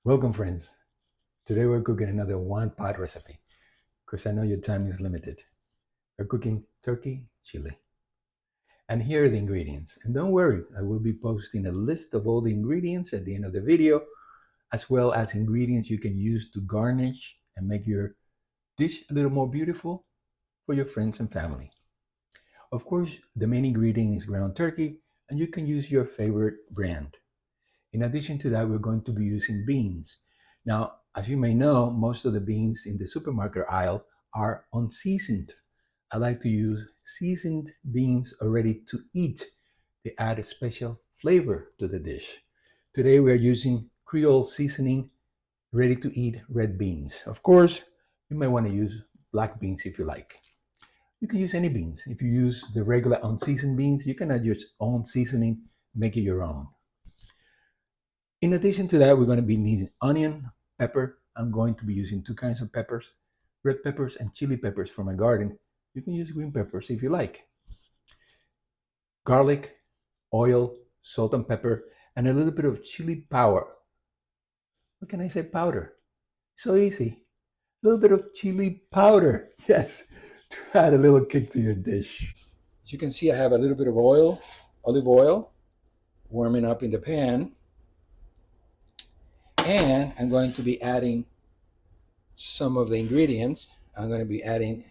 Welcome, friends. Today we're cooking another one pot recipe because I know your time is limited. We're cooking turkey chili. And here are the ingredients. And don't worry, I will be posting a list of all the ingredients at the end of the video, as well as ingredients you can use to garnish and make your dish a little more beautiful for your friends and family. Of course, the main ingredient is ground turkey, and you can use your favorite brand. In addition to that, we're going to be using beans. Now, as you may know, most of the beans in the supermarket aisle are unseasoned. I like to use seasoned beans already to eat. They add a special flavor to the dish. Today, we are using Creole seasoning ready to eat red beans. Of course, you may want to use black beans if you like. You can use any beans. If you use the regular unseasoned beans, you can add your own seasoning, make it your own. In addition to that, we're going to be needing onion, pepper. I'm going to be using two kinds of peppers, red peppers and chili peppers from my garden. You can use green peppers if you like. Garlic, oil, salt and pepper, and a little bit of chili powder. What can I say? Powder. So easy. A little bit of chili powder. Yes, to add a little kick to your dish. As you can see, I have a little bit of oil, olive oil, warming up in the pan. And I'm going to be adding some of the ingredients. I'm going to be adding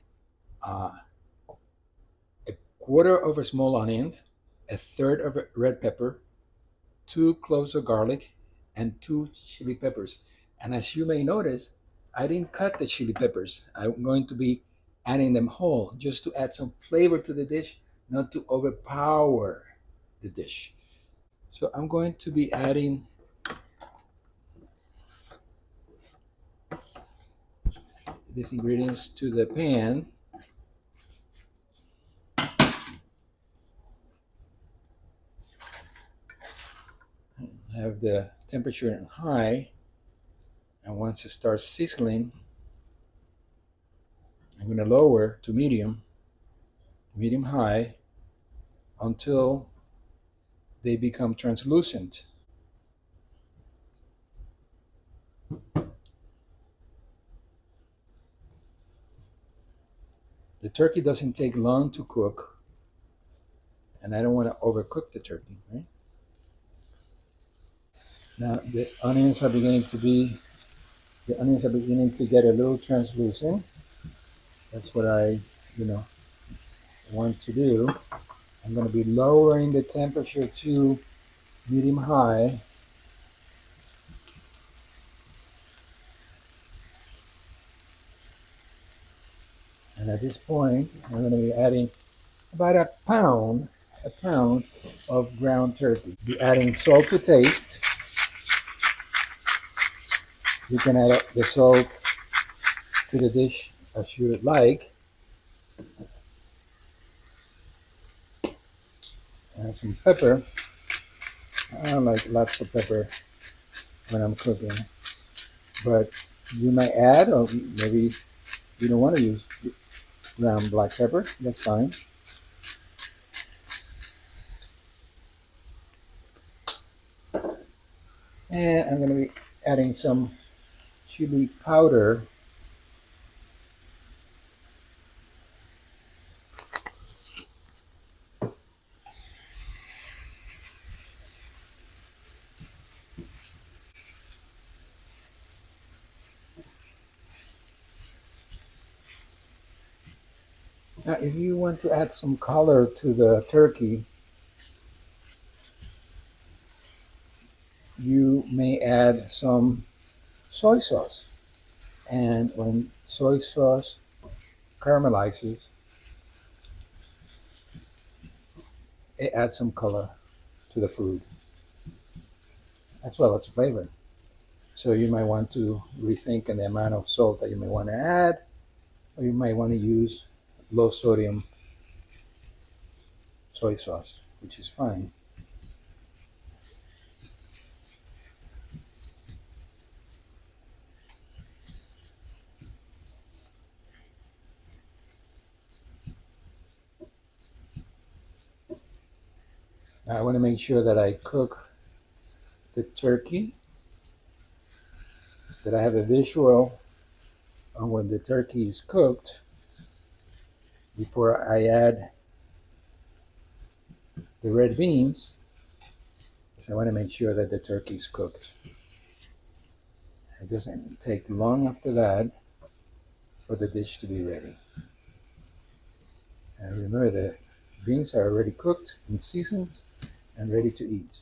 uh, a quarter of a small onion, a third of a red pepper, two cloves of garlic, and two chili peppers. And as you may notice, I didn't cut the chili peppers. I'm going to be adding them whole just to add some flavor to the dish, not to overpower the dish. So I'm going to be adding these ingredients to the pan. Have the temperature high, and once it starts sizzling, I'm going to lower to medium high, until they become translucent. The turkey doesn't take long to cook, and I don't want to overcook the turkey, right? Now the onions are beginning to get a little translucent. That's what I, you know, want to do. I'm going to be lowering the temperature to medium high. And at this point, I'm going to be adding about a pound of ground turkey. Be adding salt to taste. You can add the salt to the dish as you would like. And some pepper. I like lots of pepper when I'm cooking, but you may add, or maybe you don't want to use ground black pepper. That's fine. And I'm going to be adding some chili powder. Now, if you want to add some color to the turkey, you may add some soy sauce. And when soy sauce caramelizes, it adds some color to the food as well as flavor. So you might want to rethink on the amount of salt that you may want to add, or you might want to use low sodium soy sauce, which is fine. Now I want to make sure that I cook the turkey that I have a visual on when the turkey is cooked before I add the red beans, because I want to make sure that the turkey is cooked. It doesn't take long after that for the dish to be ready. And remember, the beans are already cooked and seasoned and ready to eat.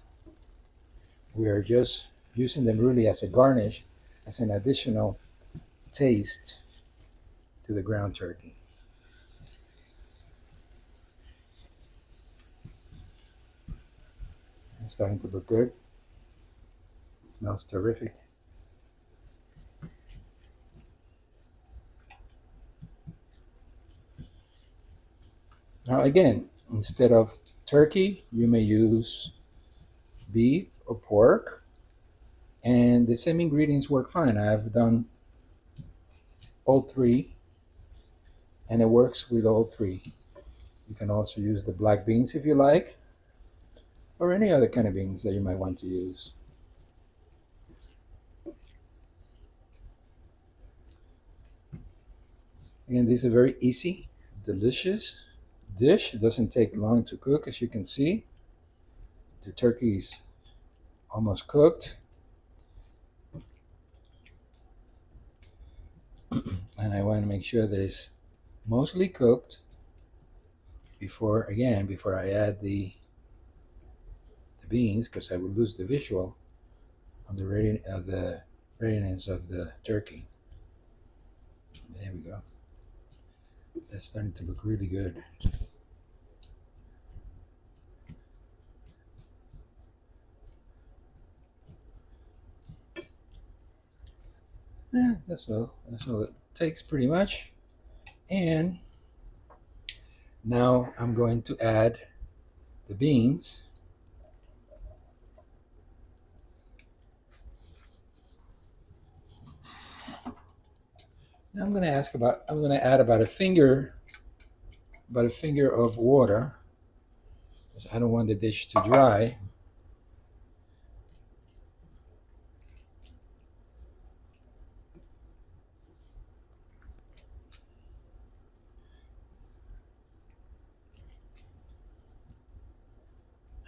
We are just using them really as a garnish, as an additional taste to the ground turkey. It's starting to look good. It smells terrific. Now again, instead of turkey, you may use beef or pork, and the same ingredients work fine. I've done all three, and it works with all three. You can also use the black beans if you like, or any other kind of beans that you might want to use. Again, this is a very easy, delicious dish. It doesn't take long to cook, as you can see. The turkey is almost cooked. And I want to make sure that it's mostly cooked before I add the beans, because I will lose the visual on the readiness of the turkey. There we go. That's starting to look really good. Yeah, that's all it takes pretty much. And now I'm going to add the beans. Now I'm going to add about a finger of water, because I don't want the dish to dry.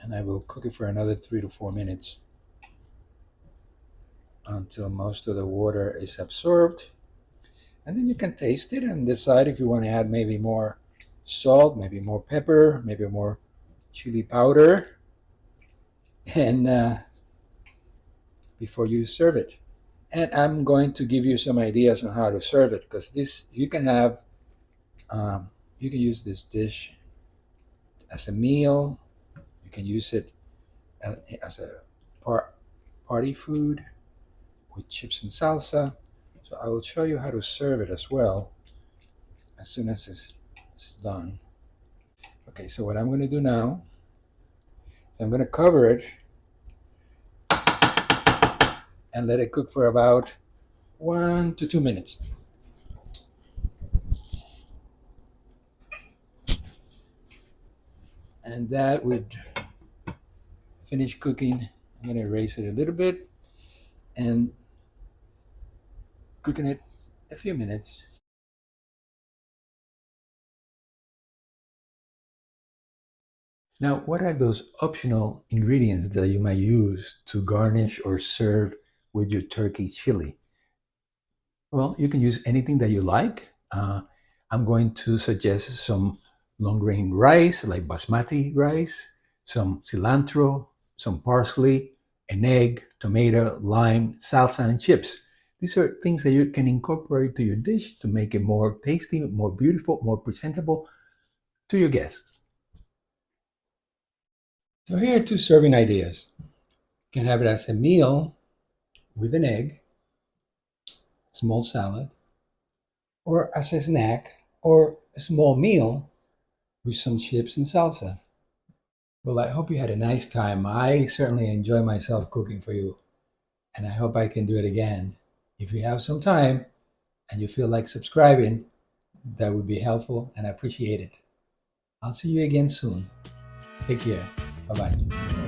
And I will cook it for another 3 to 4 minutes until most of the water is absorbed. And then you can taste it and decide if you want to add maybe more salt, maybe more pepper, maybe more chili powder, and before you serve it. And I'm going to give you some ideas on how to serve it, because this you can use this dish as a meal. You can use it as a party food with chips and salsa. So I will show you how to serve it as well as soon as it's done. Okay, so what I'm going to do now is I'm going to cover it and let it cook for about 1 to 2 minutes. And that would finish cooking. I'm going to erase it a little bit and cooking it a few minutes. Now, what are those optional ingredients that you might use to garnish or serve with your turkey chili? Well, you can use anything that you like. I'm going to suggest some long grain rice, like basmati rice, some cilantro, some parsley, an egg, tomato, lime, salsa, and chips. These are things that you can incorporate to your dish to make it more tasty, more beautiful, more presentable to your guests. So here are 2 serving ideas. You can have it as a meal with an egg, small salad, or as a snack, or a small meal with some chips and salsa. Well, I hope you had a nice time. I certainly enjoy myself cooking for you, and I hope I can do it again. If you have some time and you feel like subscribing, that would be helpful and I appreciate it. I'll see you again soon. Take care. Bye bye.